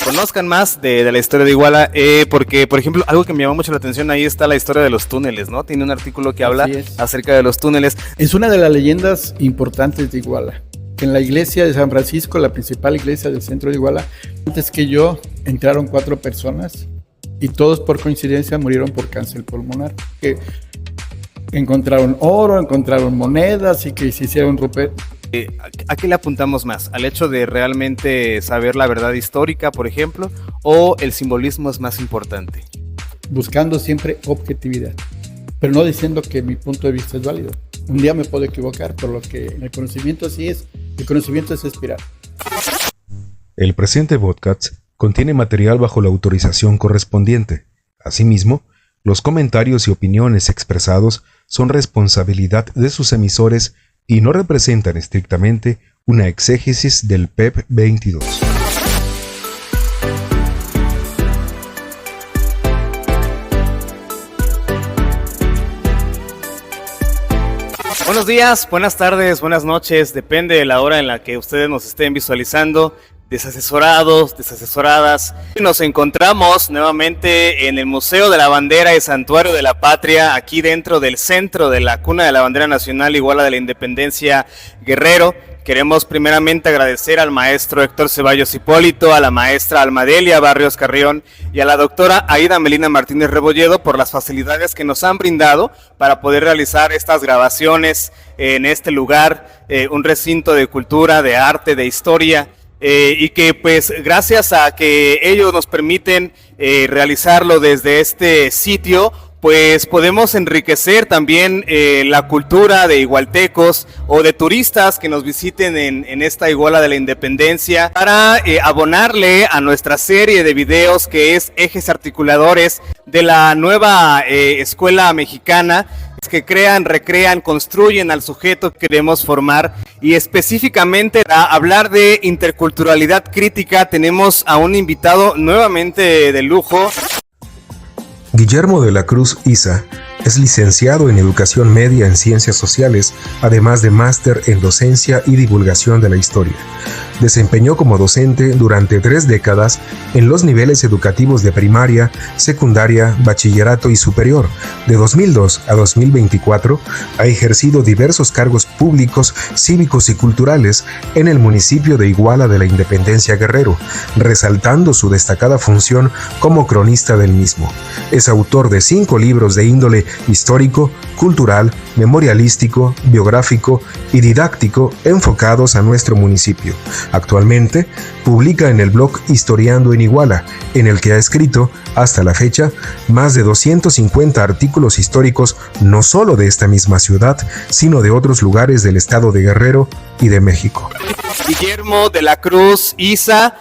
conozcan más de la historia de Iguala, porque, por ejemplo, algo que me llamó mucho la atención, ahí está la historia de los túneles, ¿no? Tiene un artículo que habla acerca de los túneles. Es una de las leyendas importantes de Iguala. Que en la iglesia de San Francisco, la principal iglesia del centro de Iguala, antes que yo entraron 4 personas y todos por coincidencia murieron por cáncer pulmonar. Que encontraron oro, encontraron monedas y que se hicieron romper. ¿A qué le apuntamos más? ¿Al hecho de realmente saber la verdad histórica, por ejemplo, o el simbolismo es más importante? Buscando siempre objetividad, pero no diciendo que mi punto de vista es válido. Un día me puedo equivocar, por lo que el conocimiento así es. El conocimiento es espiral. El presente podcast contiene material bajo la autorización correspondiente. Asimismo, los comentarios y opiniones expresados son responsabilidad de sus emisores y no representan estrictamente una exégesis del PEP 22. Buenos días, buenas tardes, buenas noches, depende de la hora en la que ustedes nos estén visualizando. Desasesorados, desasesoradas. Nos encontramos nuevamente en el Museo de la Bandera y Santuario de la Patria, aquí dentro del centro de la cuna de la bandera nacional, Iguala de la Independencia, Guerrero. Queremos primeramente agradecer al maestro Héctor Ceballos Hipólito, a la maestra Almadelia Barrios Carrión y a la doctora Aida Melina Martínez Rebolledo por las facilidades que nos han brindado para poder realizar estas grabaciones en este lugar, un recinto de cultura, de arte, de historia. Y que pues gracias a que ellos nos permiten realizarlo desde este sitio, pues podemos enriquecer también la cultura de igualtecos o de turistas que nos visiten en esta Iguala de la Independencia para abonarle a nuestra serie de videos que es Ejes Articuladores de la nueva escuela mexicana, que crean, recrean, construyen al sujeto que queremos formar. Y específicamente a hablar de interculturalidad crítica tenemos a un invitado nuevamente de lujo. Guillermo de la Cruz Isa es licenciado en Educación Media en Ciencias Sociales, además de máster en Docencia y Divulgación de la Historia. Desempeñó como docente durante 3 décadas en los niveles educativos de primaria, secundaria, bachillerato y superior. De 2002 a 2024 ha ejercido diversos cargos públicos, cívicos y culturales en el municipio de Iguala de la Independencia Guerrero, resaltando su destacada función como cronista del mismo. Es autor de 5 libros de índole histórico, cultural, memorialístico, biográfico y didáctico enfocados a nuestro municipio. Actualmente publica en el blog Historiando en Iguala, en el que ha escrito, hasta la fecha, más de 250 artículos históricos no solo de esta misma ciudad, sino de otros lugares del estado de Guerrero y de México. Guillermo de la Cruz Isa.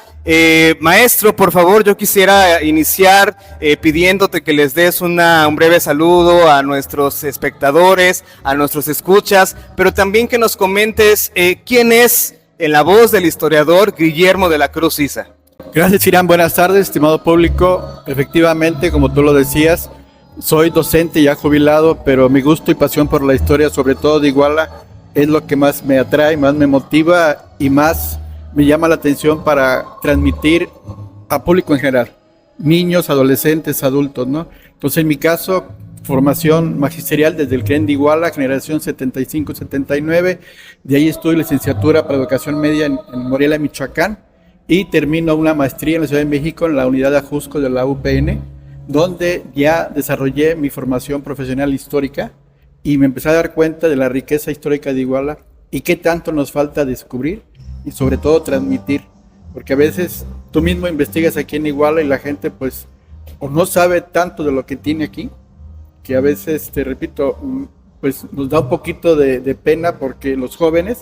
Maestro, por favor, yo quisiera iniciar pidiéndote que les des un breve saludo a nuestros espectadores, a nuestros escuchas, pero también que nos comentes quién es, en la voz del historiador, Guillermo de la Cruz Isa. Gracias, Irán. Buenas tardes, estimado público. Efectivamente, como tú lo decías, soy docente ya jubilado, pero mi gusto y pasión por la historia, sobre todo de Iguala, es lo que más me atrae, más me motiva y más me llama la atención para transmitir a público en general, niños, adolescentes, adultos, ¿no? Entonces, en mi caso, formación magisterial desde el CREN de Iguala, generación 75-79, de ahí estudio licenciatura para educación media en Morelia, Michoacán, y termino una maestría en la Ciudad de México en la unidad de Ajusco de la UPN, donde ya desarrollé mi formación profesional histórica y me empecé a dar cuenta de la riqueza histórica de Iguala y qué tanto nos falta descubrir y sobre todo transmitir, porque a veces tú mismo investigas aquí en Iguala y la gente pues o no sabe tanto de lo que tiene aquí, que a veces, te repito, pues nos da un poquito de pena porque los jóvenes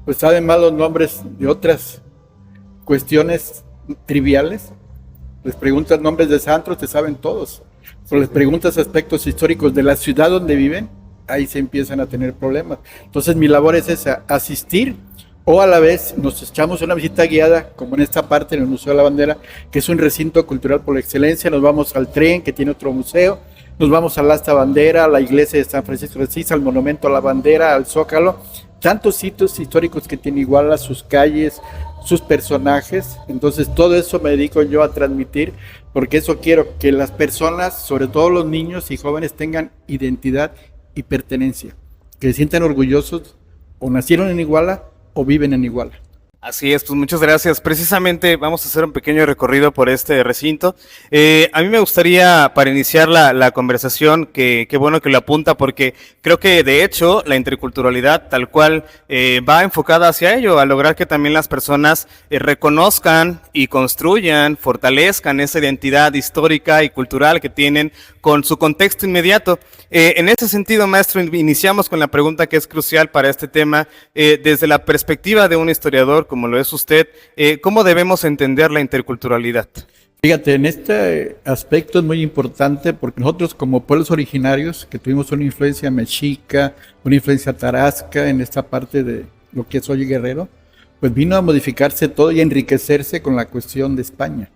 pues saben más los nombres de otras cuestiones triviales. Les preguntas nombres de santos, te saben todos, pero les preguntas aspectos históricos de la ciudad donde viven, ahí se empiezan a tener problemas. Entonces mi labor es esa, asistir, o a la vez nos echamos una visita guiada, como en esta parte en el Museo de la Bandera, que es un recinto cultural por excelencia. Nos vamos al tren, que tiene otro museo, nos vamos al Asta Bandera, a la iglesia de San Francisco de Asís, al monumento a la bandera, al Zócalo, tantos sitios históricos que tiene Iguala, sus calles, sus personajes. Entonces todo eso me dedico yo a transmitir, porque eso quiero, que las personas, sobre todo los niños y jóvenes, tengan identidad y pertenencia, que se sientan orgullosos o nacieron en Iguala o viven en Iguala. Así es, pues muchas gracias. Precisamente vamos a hacer un pequeño recorrido por este recinto. A mí me gustaría, para iniciar la conversación, que qué bueno que lo apunta, porque creo que de hecho la interculturalidad tal cual va enfocada hacia ello, a lograr que también las personas reconozcan y construyan, fortalezcan esa identidad histórica y cultural que tienen con su contexto inmediato. En ese sentido, maestro, iniciamos con la pregunta que es crucial para este tema, desde la perspectiva de un historiador, como lo es usted, ¿cómo debemos entender la interculturalidad? Fíjate, en este aspecto es muy importante porque nosotros como pueblos originarios, que tuvimos una influencia mexica, una influencia tarasca en esta parte de lo que es hoy Guerrero, pues vino a modificarse todo y a enriquecerse con la cuestión de España.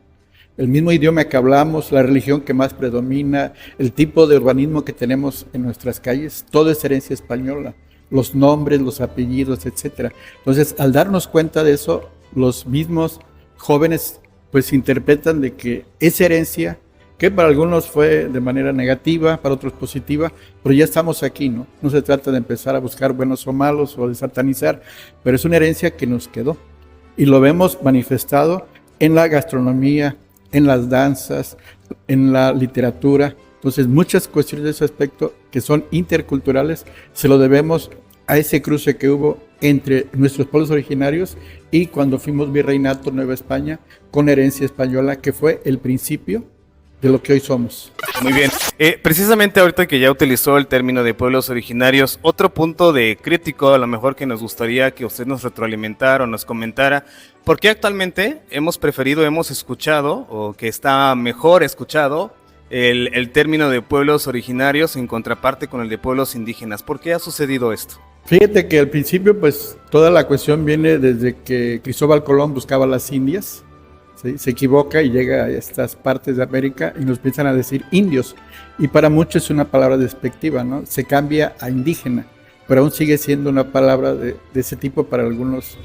El mismo idioma que hablamos, la religión que más predomina, el tipo de urbanismo que tenemos en nuestras calles, todo es herencia española. Los nombres, los apellidos, etcétera. Entonces, al darnos cuenta de eso, los mismos jóvenes pues interpretan de que esa herencia, que para algunos fue de manera negativa, para otros positiva, pero ya estamos aquí, ¿no? No se trata de empezar a buscar buenos o malos o de satanizar, pero es una herencia que nos quedó. Y lo vemos manifestado en la gastronomía, en las danzas, en la literatura. Entonces, muchas cuestiones de ese aspecto que son interculturales se lo debemos a ese cruce que hubo entre nuestros pueblos originarios y cuando fuimos virreinato Nueva España con herencia española, que fue el principio de lo que hoy somos. Muy bien. Precisamente ahorita que ya utilizó el término de pueblos originarios, otro punto de crítico a lo mejor que nos gustaría que usted nos retroalimentara o nos comentara, ¿por qué actualmente hemos escuchado, o que está mejor escuchado, el término de pueblos originarios en contraparte con el de pueblos indígenas? ¿Por qué ha sucedido esto? Fíjate que al principio pues toda la cuestión viene desde que Cristóbal Colón buscaba las Indias, ¿sí? Se equivoca y llega a estas partes de América y nos empiezan a decir indios, y para muchos es una palabra despectiva, ¿no? Se cambia a indígena, pero aún sigue siendo una palabra de ese tipo para algunos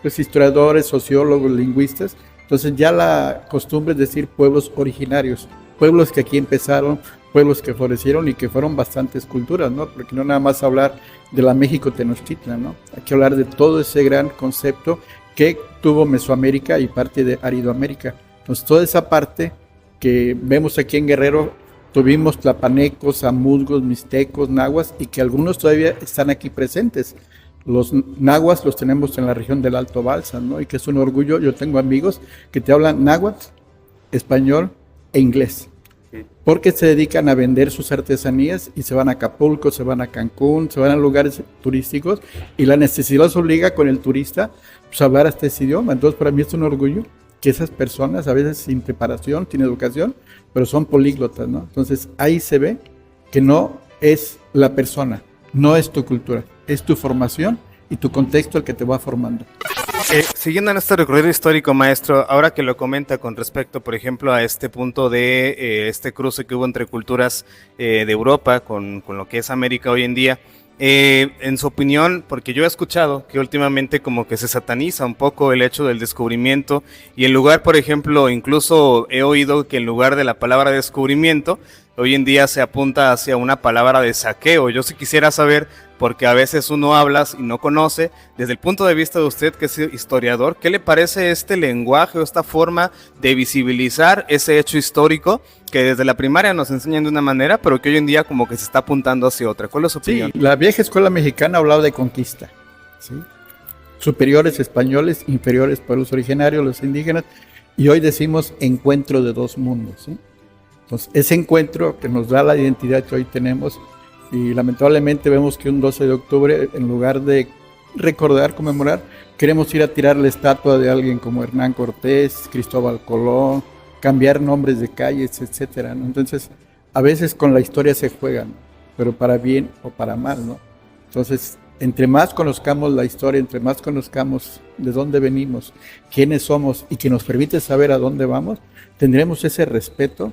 pues, historiadores, sociólogos, lingüistas. Entonces ya la costumbre es decir pueblos originarios, pueblos que aquí empezaron, pueblos que florecieron y que fueron bastantes culturas, ¿no? Porque no nada más hablar de la México Tenochtitlan, ¿no? Hay que hablar de todo ese gran concepto que tuvo Mesoamérica y parte de Aridoamérica. Entonces toda esa parte que vemos aquí en Guerrero, tuvimos tlapanecos, amuzgos, mixtecos, nahuas, y que algunos todavía están aquí presentes. Los nahuas los tenemos en la región del Alto Balsa, ¿no? Y que es un orgullo. Yo tengo amigos que te hablan náhuatl, español e inglés, porque se dedican a vender sus artesanías y se van a Acapulco, se van a Cancún, se van a lugares turísticos, y la necesidad los obliga con el turista pues, a hablar hasta ese idioma. Entonces para mí es un orgullo que esas personas, a veces sin preparación, sin educación, pero son políglotas, ¿no? Entonces ahí se ve que no es la persona, no es tu cultura, es tu formación y tu contexto el que te va formando. Siguiendo en este recorrido histórico, maestro, ahora que lo comenta con respecto, por ejemplo, a este punto de este cruce que hubo entre culturas de Europa con lo que es América hoy en día, en su opinión, porque yo he escuchado que últimamente como que se sataniza un poco el hecho del descubrimiento, y en lugar, por ejemplo, incluso he oído que en lugar de la palabra descubrimiento, hoy en día se apunta hacia una palabra de saqueo. Yo sí quisiera saber, porque a veces uno habla y no conoce, desde el punto de vista de usted que es historiador, ¿qué le parece este lenguaje o esta forma de visibilizar ese hecho histórico que desde la primaria nos enseñan de una manera, pero que hoy en día como que se está apuntando hacia otra? ¿Cuál es su opinión? Sí, la vieja escuela mexicana hablaba de conquista, ¿sí? Superiores españoles, inferiores pueblos originarios, los indígenas, y hoy decimos encuentro de dos mundos, ¿sí? Entonces, ese encuentro que nos da la identidad que hoy tenemos, y lamentablemente vemos que un 12 de octubre, en lugar de recordar, conmemorar, queremos ir a tirar la estatua de alguien como Hernán Cortés, Cristóbal Colón, cambiar nombres de calles, etcétera, ¿no? Entonces, a veces con la historia se juega, ¿no? Pero para bien o para mal, ¿no? Entonces, entre más conozcamos la historia, entre más conozcamos de dónde venimos, quiénes somos y que nos permite saber a dónde vamos, tendremos ese respeto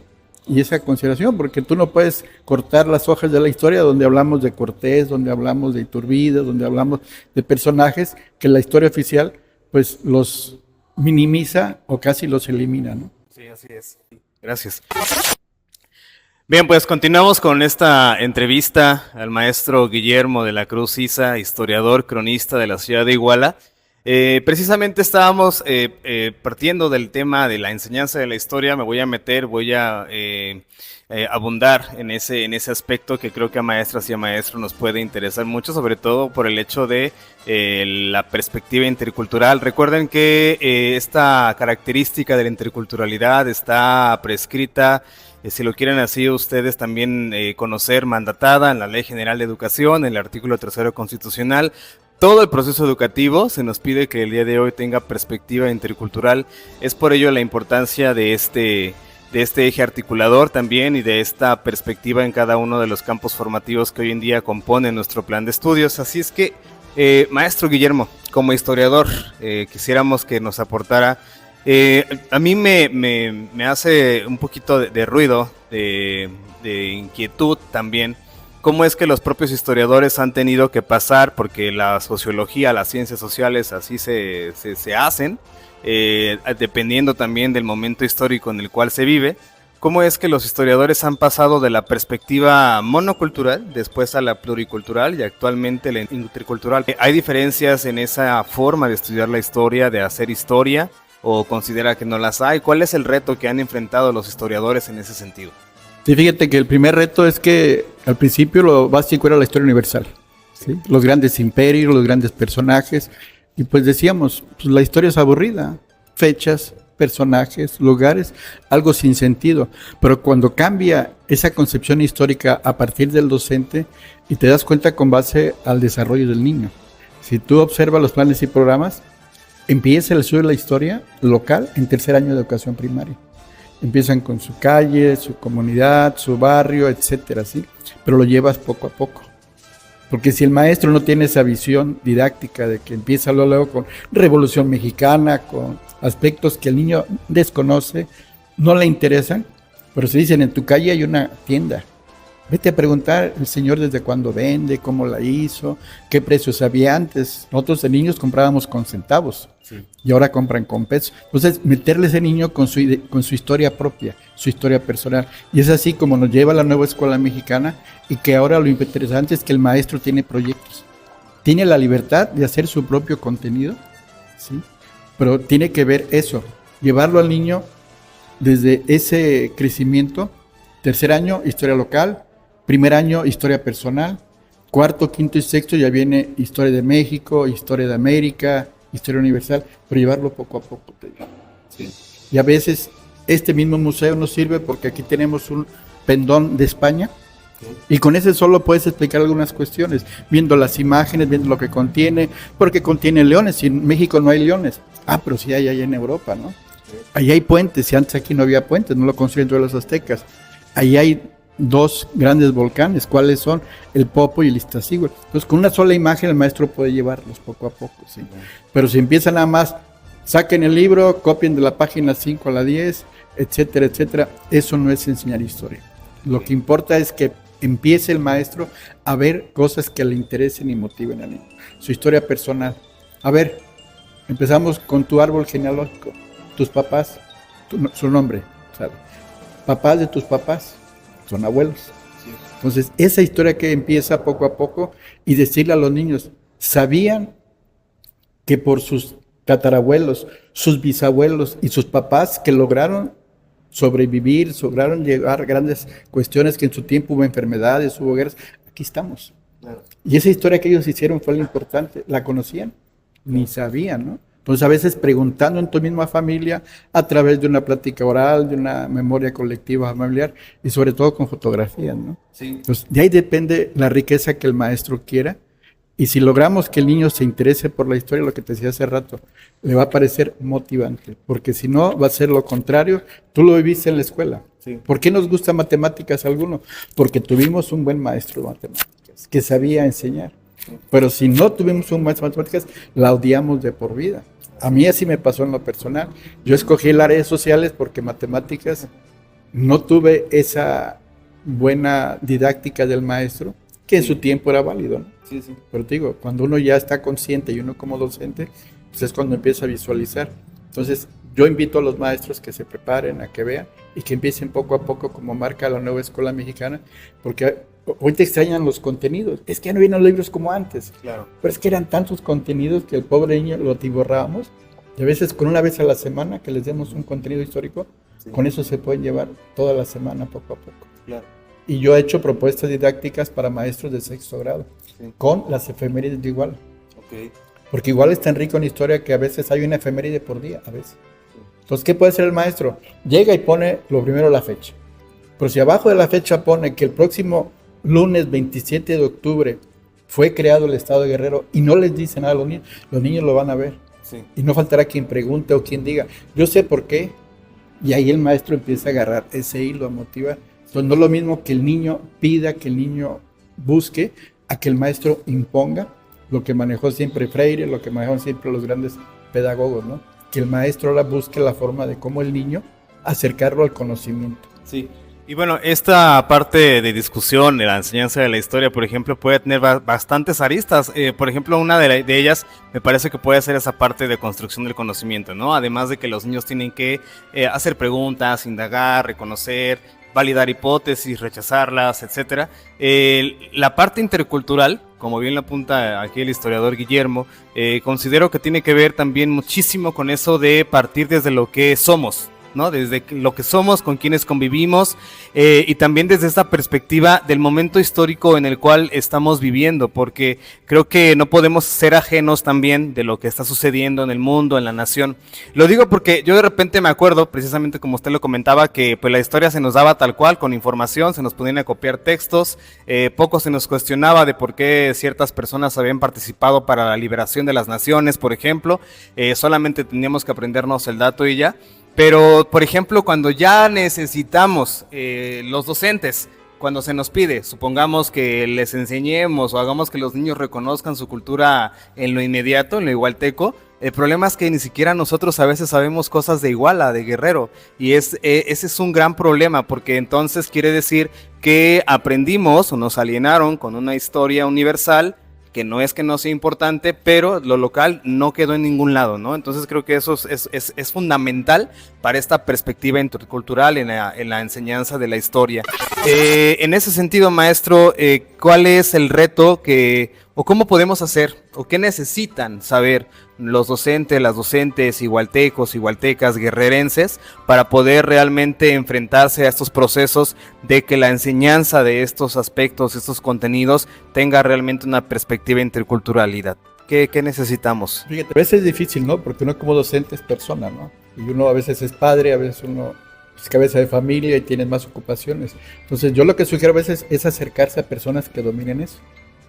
y esa consideración, porque tú no puedes cortar las hojas de la historia donde hablamos de Cortés, donde hablamos de Iturbide, donde hablamos de personajes que la historia oficial pues los minimiza o casi los elimina, ¿no? Sí, así es. Gracias. Bien, pues continuamos con esta entrevista al maestro Guillermo de la Cruz Isa, historiador, cronista de la ciudad de Iguala. Precisamente estábamos partiendo del tema de la enseñanza de la historia. Me voy a abundar en ese aspecto que creo que a maestras y a maestros nos puede interesar mucho, sobre todo por el hecho de la perspectiva intercultural. Recuerden que esta característica de la interculturalidad está prescrita, si lo quieren así ustedes también conocer, mandatada en la Ley General de Educación, en el artículo 3º constitucional. Todo el proceso educativo se nos pide que el día de hoy tenga perspectiva intercultural. Es por ello la importancia de este eje articulador también y de esta perspectiva en cada uno de los campos formativos que hoy en día componen nuestro plan de estudios. Así es que, maestro Guillermo, como historiador, quisiéramos que nos aportara. A mí me hace un poquito de ruido, de inquietud también, cómo es que los propios historiadores han tenido que pasar, porque la sociología, las ciencias sociales así se hacen, dependiendo también del momento histórico en el cual se vive, cómo es que los historiadores han pasado de la perspectiva monocultural, después a la pluricultural y actualmente la intercultural. ¿Hay diferencias en esa forma de estudiar la historia, de hacer historia, o considera que no las hay? ¿Cuál es el reto que han enfrentado los historiadores en ese sentido? Sí, fíjate que el primer reto es que al principio lo básico era la historia universal, ¿sí? Los grandes imperios, los grandes personajes, y pues decíamos, pues la historia es aburrida, fechas, personajes, lugares, algo sin sentido, pero cuando cambia esa concepción histórica a partir del docente y te das cuenta con base al desarrollo del niño, si tú observas los planes y programas, empieza el estudio de la historia local en tercer año de educación primaria. Empiezan con su calle, su comunidad, su barrio, etcétera, ¿sí? Pero lo llevas poco a poco. Porque si el maestro no tiene esa visión didáctica de que empieza luego con Revolución Mexicana, con aspectos que el niño desconoce, no le interesan, pero se dicen, en tu calle hay una tienda. Vete a preguntar el señor desde cuándo vende, cómo la hizo, qué precios había antes. Nosotros de niños comprábamos con centavos, sí, y ahora compran con pesos. Entonces, meterle ese niño con su historia propia, su historia personal. Y es así como nos lleva a la nueva escuela mexicana, y que ahora lo interesante es que el maestro tiene proyectos. Tiene la libertad de hacer su propio contenido, ¿sí? Pero tiene que ver eso, llevarlo al niño desde ese crecimiento. Tercer año, historia local. Primer año, historia personal. Cuarto, quinto y sexto ya viene historia de México, historia de América, historia universal, pero llevarlo poco a poco, te digo. Sí. Y a veces este mismo museo nos sirve porque aquí tenemos un pendón de España, y con ese solo puedes explicar algunas cuestiones, viendo las imágenes, viendo lo que contiene, porque contiene leones, y en México no hay leones. Pero sí hay allá en Europa, ¿no? Ahí hay puentes, y antes aquí no había puentes, no lo construyeron todos los aztecas. Ahí hay dos grandes volcanes, ¿cuáles son? El Popo y el Iztaccíhuatl. Entonces, con una sola imagen el maestro puede llevarlos poco a poco, ¿sí? Pero si empiezan nada más, saquen el libro, copien de la página 5 a la 10, etcétera, etcétera, eso no es enseñar historia. Lo que importa es que empiece el maestro a ver cosas que le interesen y motiven al niño. Su historia personal. A ver, empezamos con tu árbol genealógico. Tus papás, su nombre, ¿sabes? Papás de tus papás son abuelos. Entonces, esa historia que empieza poco a poco, y decirle a los niños, ¿sabían que por sus tatarabuelos, sus bisabuelos y sus papás que lograron sobrevivir, lograron llegar a grandes cuestiones, que en su tiempo hubo enfermedades, hubo guerras? Aquí estamos. Claro. Y esa historia que ellos hicieron fue lo importante. ¿La conocían? Ni sabían, ¿no? Entonces, a veces preguntando en tu misma familia, a través de una plática oral, de una memoria colectiva familiar, y sobre todo con fotografías, ¿no? Sí. Entonces, de ahí depende la riqueza que el maestro quiera, y si logramos que el niño se interese por la historia, lo que te decía hace rato, le va a parecer motivante, porque si no, va a ser lo contrario. Tú lo viviste en la escuela. Sí. ¿Por qué nos gusta matemáticas a alguno? Porque tuvimos un buen maestro de matemáticas, que sabía enseñar. Pero si no tuvimos un maestro de matemáticas, la odiamos de por vida. A mí así me pasó en lo personal. Yo escogí el área de sociales porque matemáticas no tuve esa buena didáctica del maestro, que en su tiempo era válido, ¿no? Sí, sí. Pero te digo, cuando uno ya está consciente y uno como docente, pues es cuando empieza a visualizar. Entonces, yo invito a los maestros que se preparen, a que vean y que empiecen poco a poco, como marca la nueva escuela mexicana, porque hoy te extrañan los contenidos. Es que ya no vienen los libros como antes. Claro. Pero es que eran tantos contenidos que el pobre niño lo atiborrábamos. Y a veces con una vez a la semana que les demos un contenido histórico, sí, con eso se pueden llevar toda la semana poco a poco. Claro. Y yo he hecho propuestas didácticas para maestros de sexto grado, sí, con las efemérides de Iguala. Okay. Porque Iguala es tan rico en historia que a veces hay una efeméride por día, a veces. Entonces, ¿qué puede hacer el maestro? Llega y pone lo primero la fecha. Pero si abajo de la fecha pone que el próximo lunes 27 de octubre fue creado el Estado de Guerrero y no les dice nada a los niños lo van a ver. Sí. Y no faltará quien pregunte o quien diga, yo sé por qué. Y ahí el maestro empieza a agarrar ese hilo, a motivar. Entonces, no es lo mismo que el niño pida, que el niño busque, a que el maestro imponga lo que manejó siempre Freire, lo que manejaron siempre los grandes pedagogos, ¿no? Que el maestro ahora busque la forma de cómo el niño acercarlo al conocimiento. Sí. Y bueno, esta parte de discusión de la enseñanza de la historia, por ejemplo, puede tener bastantes aristas. Por ejemplo, una de ellas me parece que puede ser esa parte de construcción del conocimiento, ¿no? Además de que los niños tienen que hacer preguntas, indagar, reconocer, validar hipótesis, rechazarlas, etcétera. La parte intercultural, como bien lo apunta aquí el historiador Guillermo, considero que tiene que ver también muchísimo con eso de partir desde lo que somos, ¿no? Desde lo que somos, con quienes convivimos, y también desde esta perspectiva del momento histórico en el cual estamos viviendo, porque creo que no podemos ser ajenos también de lo que está sucediendo en el mundo, en la nación. Lo digo porque yo de repente me acuerdo, precisamente como usted lo comentaba, que pues la historia se nos daba tal cual, con información, se nos ponían a copiar textos, poco se nos cuestionaba de por qué ciertas personas habían participado para la liberación de las naciones, por ejemplo, solamente teníamos que aprendernos el dato y ya. Pero, por ejemplo, cuando ya necesitamos los docentes, cuando se nos pide, supongamos que les enseñemos o hagamos que los niños reconozcan su cultura en lo inmediato, en lo igualteco, el problema es que ni siquiera nosotros a veces sabemos cosas de Iguala, de Guerrero, y ese es un gran problema, porque entonces quiere decir que aprendimos o nos alienaron con una historia universal, que no es que no sea importante, pero lo local no quedó en ningún lado, ¿no? Entonces creo que eso es fundamental para esta perspectiva intercultural en la enseñanza de la historia. En ese sentido, maestro, ¿cuál es el reto o cómo podemos hacer, o qué necesitan saber los docentes, las docentes, igualtecos, igualtecas, guerrerenses, para poder realmente enfrentarse a estos procesos de que la enseñanza de estos aspectos, estos contenidos, tenga realmente una perspectiva de interculturalidad? ¿Qué necesitamos? Fíjate, a veces es difícil, ¿no? Porque uno como docente es persona, ¿no? Y uno a veces es padre, a veces uno es cabeza de familia y tiene más ocupaciones. Entonces yo lo que sugiero a veces es acercarse a personas que dominen eso.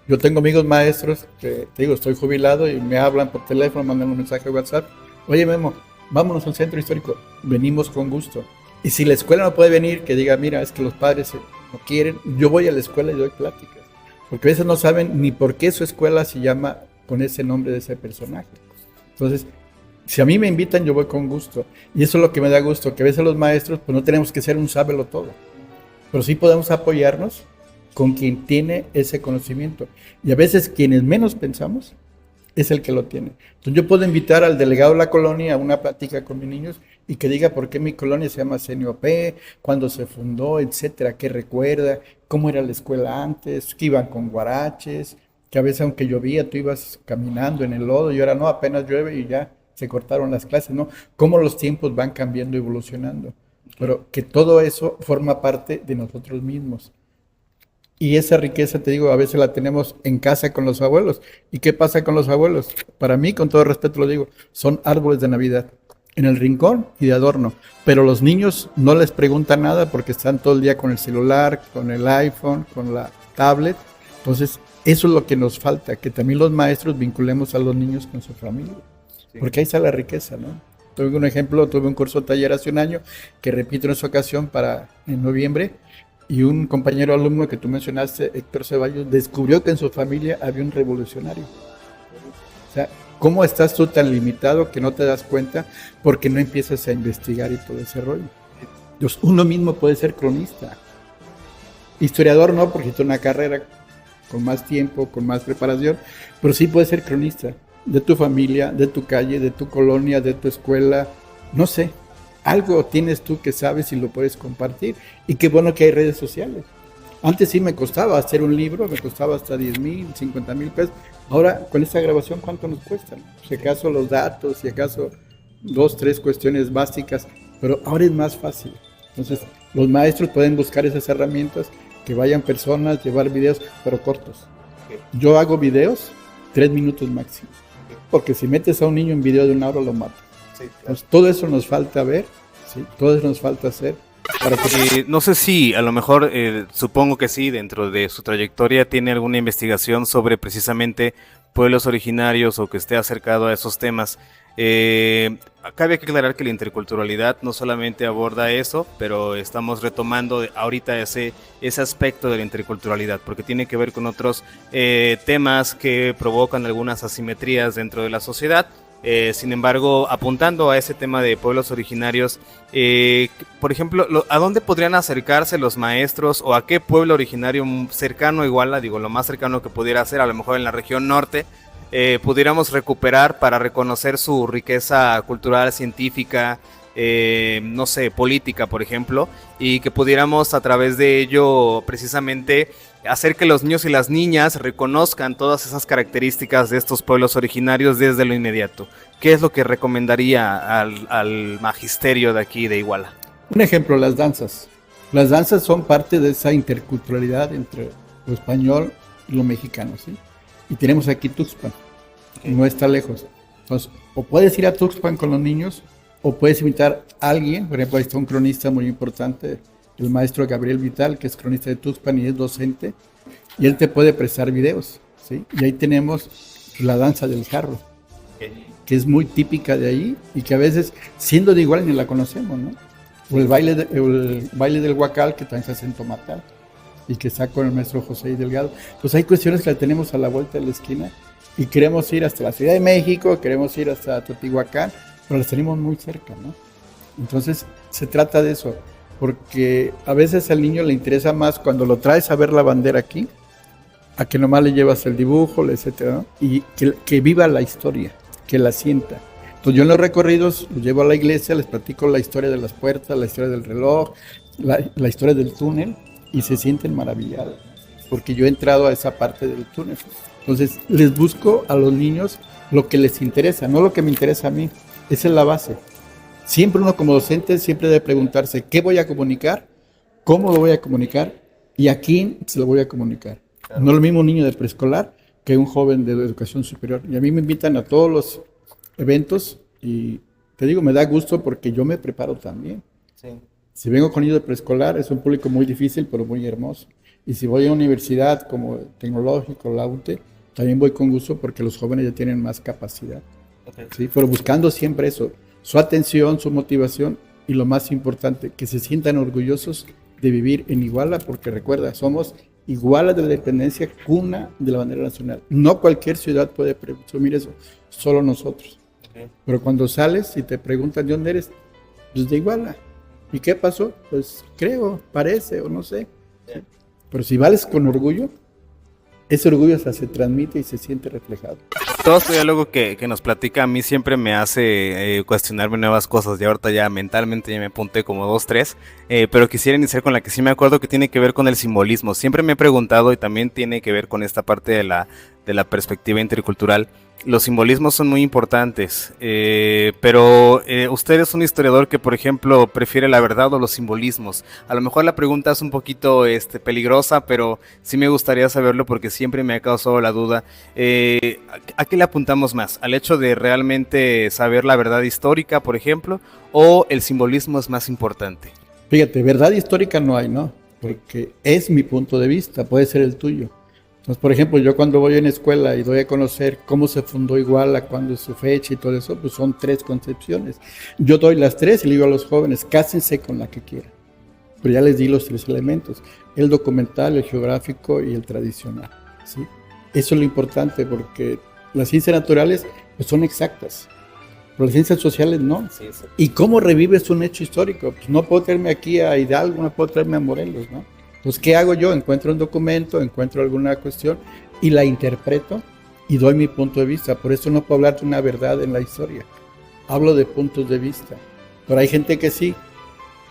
Yo tengo amigos maestros que, te digo, estoy jubilado y me hablan por teléfono, mandan un mensaje de WhatsApp. Oye, Memo, vámonos al centro histórico. Venimos con gusto. Y si la escuela no puede venir, que diga, mira, es que los padres no quieren, yo voy a la escuela y doy pláticas. Porque a veces no saben ni por qué su escuela se llama con ese nombre de ese personaje. Entonces, si a mí me invitan, yo voy con gusto. Y eso es lo que me da gusto, que a veces los maestros, pues no tenemos que ser un sábelo todo. Pero sí podemos apoyarnos con quien tiene ese conocimiento. Y a veces quienes menos pensamos es el que lo tiene. Entonces yo puedo invitar al delegado de la colonia a una plática con mis niños y que diga por qué mi colonia se llama CNOP, cuándo se fundó, etcétera, qué recuerda, cómo era la escuela antes, que iban con guaraches, que a veces aunque llovía tú ibas caminando en el lodo y ahora no, apenas llueve y ya se cortaron las clases, ¿no? Cómo los tiempos van cambiando, evolucionando. Pero que todo eso forma parte de nosotros mismos. Y esa riqueza, te digo, a veces la tenemos en casa con los abuelos. ¿Y qué pasa con los abuelos? Para mí, con todo respeto lo digo, son árboles de Navidad, en el rincón y de adorno. Pero los niños no les preguntan nada porque están todo el día con el celular, con el iPhone, con la tablet. Entonces, eso es lo que nos falta, que también los maestros vinculemos a los niños con su familia. Sí. Porque ahí está la riqueza, ¿no? Tuve un ejemplo, tuve un curso taller hace un año, que repito en esa ocasión en noviembre, y un compañero alumno que tú mencionaste, Héctor Ceballos, descubrió que en su familia había un revolucionario. O sea, ¿cómo estás tú tan limitado que no te das cuenta porque no empiezas a investigar y todo ese rollo? Entonces, uno mismo puede ser cronista. Historiador no, porque tiene una carrera con más tiempo, con más preparación, pero sí puede ser cronista de tu familia, de tu calle, de tu colonia, de tu escuela, no sé. Algo tienes tú que sabes y lo puedes compartir. Y qué bueno que hay redes sociales. Antes sí me costaba hacer un libro, me costaba hasta 10,000, 50,000 pesos. Ahora, con esta grabación, ¿cuánto nos cuesta? Si acaso los datos, si acaso 2, 3 cuestiones básicas, pero ahora es más fácil. Entonces, los maestros pueden buscar esas herramientas, que vayan personas, llevar videos, pero cortos. Yo hago videos 3 minutos máximo, porque si metes a un niño en video de 1 hora, lo mata. Sí, claro. Entonces, todo eso nos falta ver, ¿sí? Todo eso nos falta hacer. No sé si a lo mejor, supongo que sí, dentro de su trayectoria tiene alguna investigación sobre precisamente pueblos originarios o que esté acercado a esos temas. Cabe que aclarar que la interculturalidad no solamente aborda eso, pero estamos retomando ahorita ese aspecto de la interculturalidad, porque tiene que ver con otros temas que provocan algunas asimetrías dentro de la sociedad. Sin embargo, apuntando a ese tema de pueblos originarios, por ejemplo, ¿a dónde podrían acercarse los maestros o a qué pueblo originario cercano a Iguala, digo, lo más cercano que pudiera ser, a lo mejor en la región norte, pudiéramos recuperar para reconocer su riqueza cultural, científica, no sé, política, por ejemplo, y que pudiéramos a través de ello precisamente hacer que los niños y las niñas reconozcan todas esas características de estos pueblos originarios desde lo inmediato? ¿Qué es lo que recomendaría al magisterio de aquí de Iguala? Un ejemplo, las danzas. Las danzas son parte de esa interculturalidad entre lo español y lo mexicano, ¿sí? Y tenemos aquí Tuxpan, no está lejos. Entonces, o puedes ir a Tuxpan con los niños, o puedes invitar a alguien. Por ejemplo, ahí está un cronista muy importante, el maestro Gabriel Vital, que es cronista de Tuxpan y es docente, y él te puede prestar videos, ¿sí? Y ahí tenemos la danza del jarro, que es muy típica de ahí, y que a veces, siendo de Iguala, ni la conocemos, ¿no? O el baile del huacal, que también se hace en Tomatal, y que está con el maestro José Delgado. Pues hay cuestiones que la tenemos a la vuelta de la esquina, y queremos ir hasta la Ciudad de México, queremos ir hasta Teotihuacán, pero las tenemos muy cerca, ¿no? Entonces, se trata de eso, porque a veces al niño le interesa más cuando lo traes a ver la bandera aquí, a que nomás le llevas el dibujo, etcétera, ¿no? Y que viva la historia, que la sienta. Entonces yo en los recorridos los llevo a la iglesia, les platico la historia de las puertas, la historia del reloj, la historia del túnel, y se sienten maravillados, porque yo he entrado a esa parte del túnel. Entonces les busco a los niños lo que les interesa, no lo que me interesa a mí. Esa es la base. Siempre uno como docente siempre debe preguntarse qué voy a comunicar, cómo lo voy a comunicar y a quién se lo voy a comunicar. Claro. No es lo mismo un niño de preescolar que un joven de educación superior. Y a mí me invitan a todos los eventos y te digo, me da gusto porque yo me preparo también. Sí. Si vengo con niños de preescolar es un público muy difícil pero muy hermoso. Y si voy a una universidad como Tecnológico, la UTE, también voy con gusto porque los jóvenes ya tienen más capacidad. Okay. ¿Sí? Pero buscando siempre eso, su atención, su motivación y lo más importante, que se sientan orgullosos de vivir en Iguala, porque recuerda, somos Iguala de la Independencia, cuna de la bandera nacional. No cualquier ciudad puede presumir eso, solo nosotros. Okay. Pero cuando sales y te preguntan de dónde eres, pues de Iguala. ¿Y qué pasó? Pues creo, parece o no sé. Yeah. Pero si vales con orgullo, ese orgullo se transmite y se siente reflejado. Todo este diálogo que nos platica a mí siempre me hace cuestionarme nuevas cosas. Y ahorita ya mentalmente ya me apunté como 2, 3. Pero quisiera iniciar con la que sí me acuerdo, que tiene que ver con el simbolismo. Siempre me he preguntado, y también tiene que ver con esta parte de la perspectiva intercultural. Los simbolismos son muy importantes, pero usted es un historiador que, por ejemplo, prefiere la verdad o los simbolismos. A lo mejor la pregunta es un poquito peligrosa, pero sí me gustaría saberlo porque siempre me ha causado la duda. ¿A qué le apuntamos más? ¿Al hecho de realmente saber la verdad histórica, por ejemplo, o el simbolismo es más importante? Fíjate, verdad histórica no hay, ¿no? Porque es mi punto de vista, puede ser el tuyo. Entonces, por ejemplo, yo cuando voy en escuela y doy a conocer cómo se fundó Iguala, cuándo es su fecha y todo eso, pues son 3 concepciones. Yo doy las 3 y le digo a los jóvenes, cásense con la que quieran. Pero ya les di los 3 elementos, el documental, el geográfico y el tradicional, ¿sí? Eso es lo importante porque las ciencias naturales pues son exactas. pero las ciencias sociales no. Sí, sí. ¿Y cómo revives un hecho histórico? Pues no puedo traerme aquí a Hidalgo, no puedo traerme a Morelos, ¿no? Entonces, ¿qué hago yo? Encuentro un documento, encuentro alguna cuestión y la interpreto y doy mi punto de vista. Por eso no puedo hablar de una verdad en la historia. Hablo de puntos de vista. Pero hay gente que sí,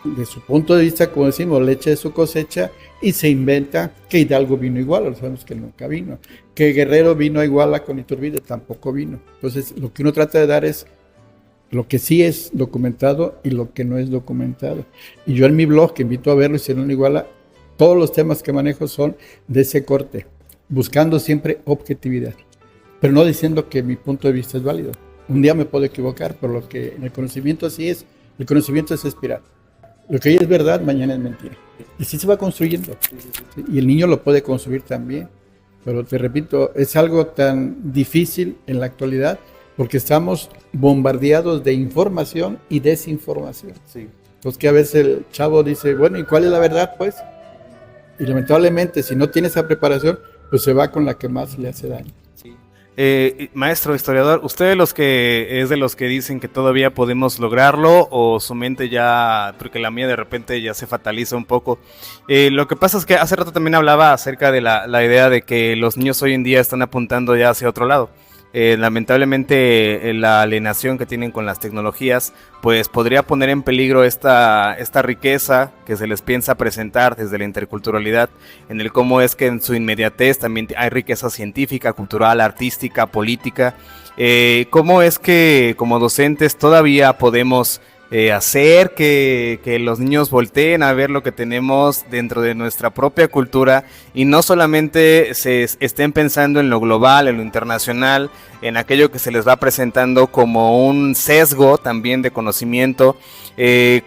de su punto de vista, como decimos, le echa de su cosecha y se inventa que Hidalgo vino igual, sabemos que nunca vino. Que Guerrero vino a Iguala con Iturbide, tampoco vino. Entonces, lo que uno trata de dar es lo que sí es documentado y lo que no es documentado. Y yo en mi blog, que invito a verlo, hicieron en Iguala, todos los temas que manejo son de ese corte, buscando siempre objetividad, pero no diciendo que mi punto de vista es válido. Un día me puedo equivocar, por lo que en el conocimiento así es. El conocimiento es espiral. Lo que hoy es verdad, mañana es mentira. Y sí se va construyendo. ¿Sí? Y el niño lo puede construir también. Pero te repito, es algo tan difícil en la actualidad porque estamos bombardeados de información y desinformación. Sí. Entonces que a veces el chavo dice, bueno, ¿y cuál es la verdad, pues? Y lamentablemente, si no tiene esa preparación, pues se va con la que más le hace daño. Sí. Maestro, historiador, ¿usted es de los que dicen que todavía podemos lograrlo o su mente ya, porque la mía de repente ya se fataliza un poco? Lo que pasa es que hace rato también hablaba acerca de la idea de que los niños hoy en día están apuntando ya hacia otro lado. Lamentablemente la alienación que tienen con las tecnologías pues podría poner en peligro esta riqueza que se les piensa presentar desde la interculturalidad, en el cómo es que en su inmediatez también hay riqueza científica, cultural, artística, política. ¿Cómo es que como docentes todavía podemos hacer que los niños volteen a ver lo que tenemos dentro de nuestra propia cultura y no solamente se estén pensando en lo global, en lo internacional, en aquello que se les va presentando como un sesgo también de conocimiento?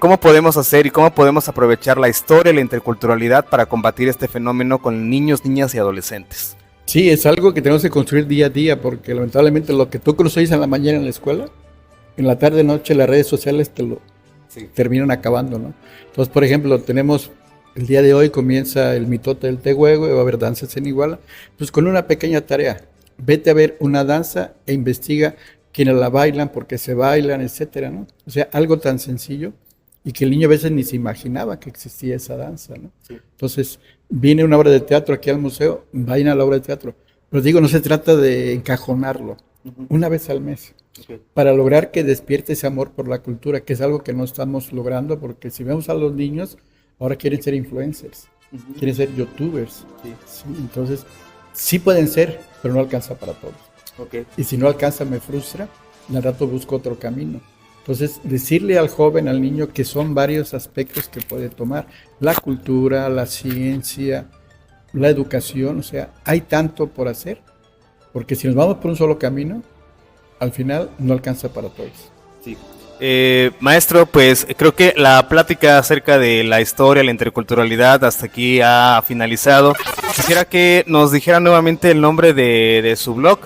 ¿Cómo podemos hacer y cómo podemos aprovechar la historia y la interculturalidad para combatir este fenómeno con niños, niñas y adolescentes? Sí, es algo que tenemos que construir día a día porque lamentablemente lo que tú construís en la mañana en la escuela, en la tarde noche las redes sociales te lo terminan acabando, ¿no? Entonces, por ejemplo, tenemos el día de hoy comienza el mitote del Tehuehue, va a haber danzas en Iguala, pues con una pequeña tarea, vete a ver una danza e investiga quiénes la bailan, por qué se bailan, etcétera, ¿no? O sea, algo tan sencillo y que el niño a veces ni se imaginaba que existía esa danza, ¿no? Sí. Entonces, viene una obra de teatro aquí al museo, vayan a la obra de teatro, pero digo, no se trata de encajonarlo, una vez al mes. Okay. Para lograr que despierte ese amor por la cultura, que es algo que no estamos logrando, porque si vemos a los niños, ahora quieren ser influencers, quieren ser youtubers. Sí, entonces, sí pueden ser, pero no alcanza para todos. Okay. Y si no alcanza, me frustra, al rato busco otro camino. Entonces, decirle al joven, al niño, que son varios aspectos que puede tomar, la cultura, la ciencia, la educación, o sea, hay tanto por hacer, porque si nos vamos por un solo camino, al final no alcanza para todos. Sí. Maestro, pues creo que la plática acerca de la historia, la interculturalidad, hasta aquí ha finalizado. Quisiera que nos dijera nuevamente el nombre de su blog,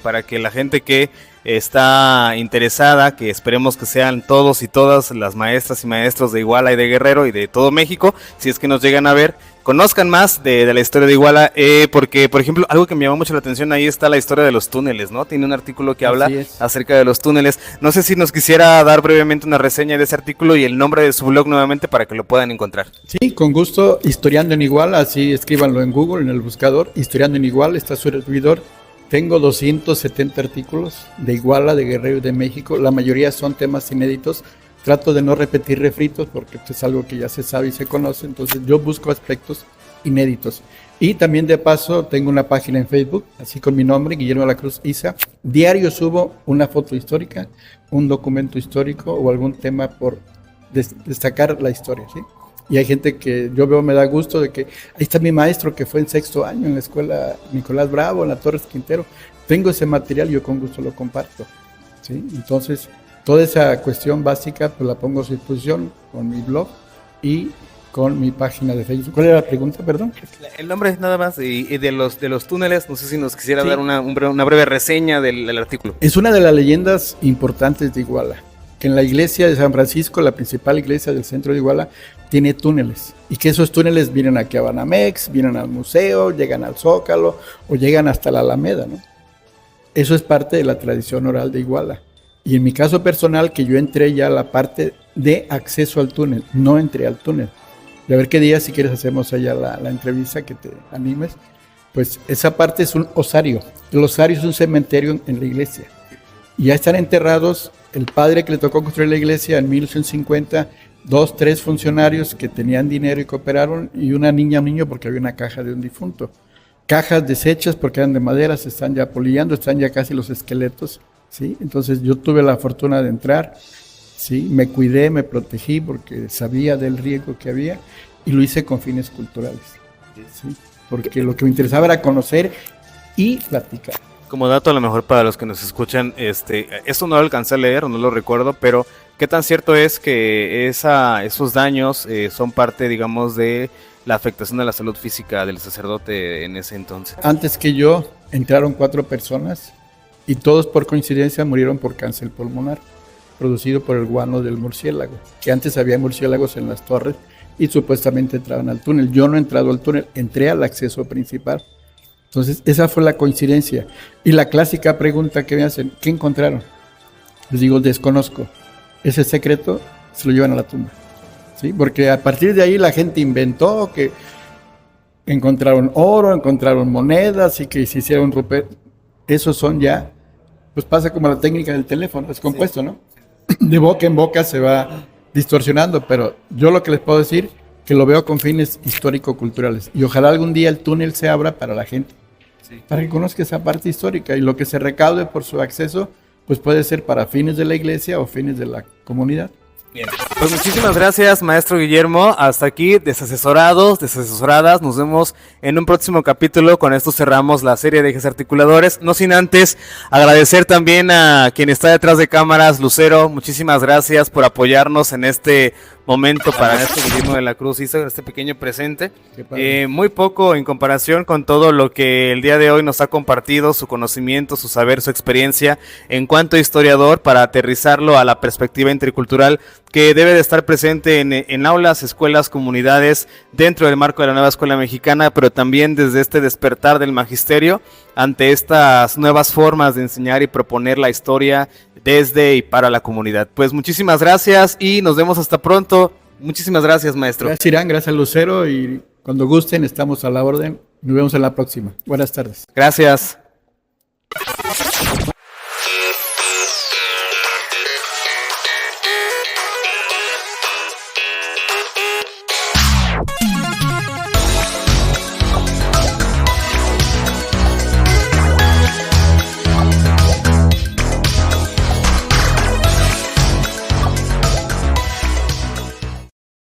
para que la gente que está interesada, que esperemos que sean todos y todas las maestras y maestros de Iguala y de Guerrero y de todo México, si es que nos llegan a ver, conozcan más de la historia de Iguala, porque, por ejemplo, algo que me llamó mucho la atención, ahí está la historia de los túneles, ¿no? Tiene un artículo que habla acerca de los túneles. No sé si nos quisiera dar brevemente una reseña de ese artículo y el nombre de su blog nuevamente para que lo puedan encontrar. Sí, con gusto, Historiando en Iguala, así escríbanlo en Google, en el buscador, Historiando en Iguala, está su servidor. Tengo 270 artículos de Iguala, de Guerrero y de México, la mayoría son temas inéditos. Trato de no repetir refritos porque es algo que ya se sabe y se conoce, entonces yo busco aspectos inéditos. Y también de paso tengo una página en Facebook, así con mi nombre, Guillermo de la Cruz Isa. Diario subo una foto histórica, un documento histórico o algún tema por destacar la historia, ¿sí? Y hay gente que yo veo, me da gusto de que ahí está mi maestro que fue en 6º año en la escuela Nicolás Bravo, en la Torres Quintero. Tengo ese material y yo con gusto lo comparto, ¿sí? Entonces, toda esa cuestión básica pues la pongo a su disposición con mi blog y con mi página de Facebook. ¿Cuál era la pregunta, perdón? El nombre nada más, y de los túneles, no sé si nos quisiera dar una breve reseña del artículo. Es una de las leyendas importantes de Iguala, que en la iglesia de San Francisco, la principal iglesia del centro de Iguala, tiene túneles, y que esos túneles vienen aquí a Banamex, vienen al museo, llegan al Zócalo, o llegan hasta la Alameda, ¿no? Eso es parte de la tradición oral de Iguala. Y en mi caso personal, que yo entré ya a la parte de acceso al túnel, no entré al túnel. Y a ver qué día, si quieres, hacemos allá la entrevista, que te animes. Pues esa parte es un osario. El osario es un cementerio en la iglesia. Y ya están enterrados el padre que le tocó construir la iglesia en 1850, 2, 3 funcionarios que tenían dinero y cooperaron, y una niña, un niño, porque había una caja de un difunto. Cajas deshechas porque eran de madera, se están ya polillando, están ya casi los esqueletos, ¿sí? Entonces yo tuve la fortuna de entrar, ¿sí? Me cuidé, me protegí porque sabía del riesgo que había y lo hice con fines culturales, ¿sí? Porque lo que me interesaba era conocer y platicar. Como dato, a lo mejor para los que nos escuchan, esto no lo alcancé a leer, o no lo recuerdo, pero ¿qué tan cierto es que esos daños son parte, digamos, de la afectación de la salud física del sacerdote en ese entonces? Antes que yo entraron 4 personas y todos por coincidencia murieron por cáncer pulmonar producido por el guano del murciélago, que antes había murciélagos en las torres y supuestamente entraban al túnel. Yo no he entrado al túnel, entré al acceso principal. Entonces esa fue la coincidencia. Y la clásica pregunta que me hacen, ¿qué encontraron? Les digo, desconozco. Ese secreto se lo llevan a la tumba, ¿sí? Porque a partir de ahí la gente inventó que encontraron oro, encontraron monedas y que se hicieron un rupert. Esos son ya, pues pasa como la técnica del teléfono, es compuesto, sí, ¿no? De boca en boca se va distorsionando, pero yo lo que les puedo decir, que lo veo con fines histórico-culturales. Y ojalá algún día el túnel se abra para la gente, sí, para que conozca esa parte histórica, y lo que se recaude por su acceso, pues puede ser para fines de la iglesia o fines de la comunidad. Bien, pues muchísimas gracias, maestro Guillermo. Hasta aquí, desasesorados, desasesoradas. Nos vemos en un próximo capítulo. Con esto cerramos la serie de ejes articuladores. No sin antes agradecer también a quien está detrás de cámaras, Lucero. Muchísimas gracias por apoyarnos en este momento para maestro Guillermo de la Cruz hizo este pequeño presente. Muy poco en comparación con todo lo que el día de hoy nos ha compartido, su conocimiento, su saber, su experiencia en cuanto a historiador, para aterrizarlo a la perspectiva intercultural que debe de estar presente en aulas, escuelas, comunidades, dentro del marco de la nueva escuela mexicana, pero también desde este despertar del magisterio ante estas nuevas formas de enseñar y proponer la historia desde y para la comunidad. Pues muchísimas gracias y nos vemos hasta pronto. Muchísimas gracias, maestro. Gracias, Irán, gracias, Lucero, y cuando gusten estamos a la orden. Nos vemos en la próxima. Buenas tardes. Gracias.